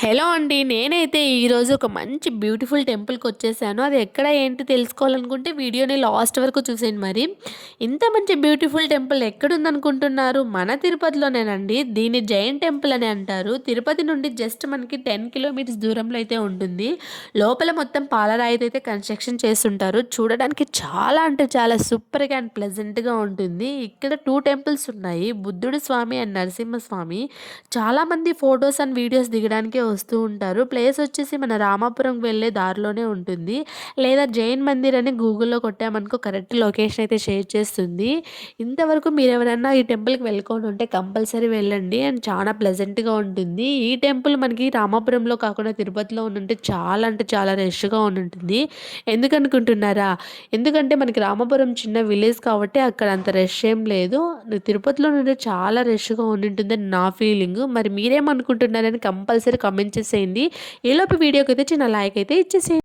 Hello అండి. నేనైతే ఈరోజు ఒక మంచి బ్యూటిఫుల్ టెంపుల్‌కి వచ్చేసాను. అది ఎక్కడ ఏంటి తెలుసుకోవాలనుకుంటే వీడియోని లాస్ట్ వరకు చూసేయండి మరి. ఇంత మంచి బ్యూటిఫుల్ టెంపుల్ ఎక్కడుందనుకుంటున్నారు? మన తిరుపతిలోనేనండి. దీన్ని జైన్ టెంపుల్ అని అంటారు. తిరుపతి నుండి జస్ట్ మనకి 10 కిలోమీటర్స్ దూరంలో అయితే ఉంటుంది. లోపల మొత్తం పాలరాయితో అయితే కన్‌స్ట్రక్షన్ చేసుంటారు. చూడడానికి చాలా అంటే చాలా సూపర్‌గా అండ్ ప్లెజెంట్‌గా ఉంటుంది. ఇక్కడ 2 టెంపుల్స్ ఉన్నాయి. బుద్ధుడు స్వామి అండ్ నరసింహస్వామి. చాలామంది ఫోటోస్ అండ్ వీడియోస్ దిగడానికే వస్తూ ఉంటారు. ప్లేస్ వచ్చేసి మన రామాపురం వెళ్ళే దారిలోనే ఉంటుంది. లేదా జైన్ మందిర్ అని గూగుల్‌లో కొట్టామనుకో కరెక్ట్ లొకేషన్ అయితే షేర్ చేస్తుంది. ఇంతవరకు మీరెవరన్నా ఈ టెంపుల్‌కి వెళ్ళకుండా ఉంటే కంపల్సరీ వెళ్ళండి. అండ్ చాలా ప్లెజెంట్‌గా ఉంటుంది. ఈ టెంపుల్ మనకి రామాపురంలో కాకుండా తిరుపతిలో ఉండుంటే చాలా అంటే చాలా రష్‌గా ఉండుంటుంది. ఎందుకనుకుంటున్నారా? ఎందుకంటే మనకి రామాపురం చిన్న విలేజ్ కాబట్టి అక్కడ అంత రష్ ఏం లేదు. తిరుపతిలో నుండి చాలా రష్‌గా ఉండుంటుందని నా ఫీలింగు. మరి మీరేమనుకుంటున్నారని కంపల్సరీ కామెంట్ చేసేయండి. ఈలోపు వీడియోకైతే చిన్న లైక్ అయితే ఇచ్చేసేయండి.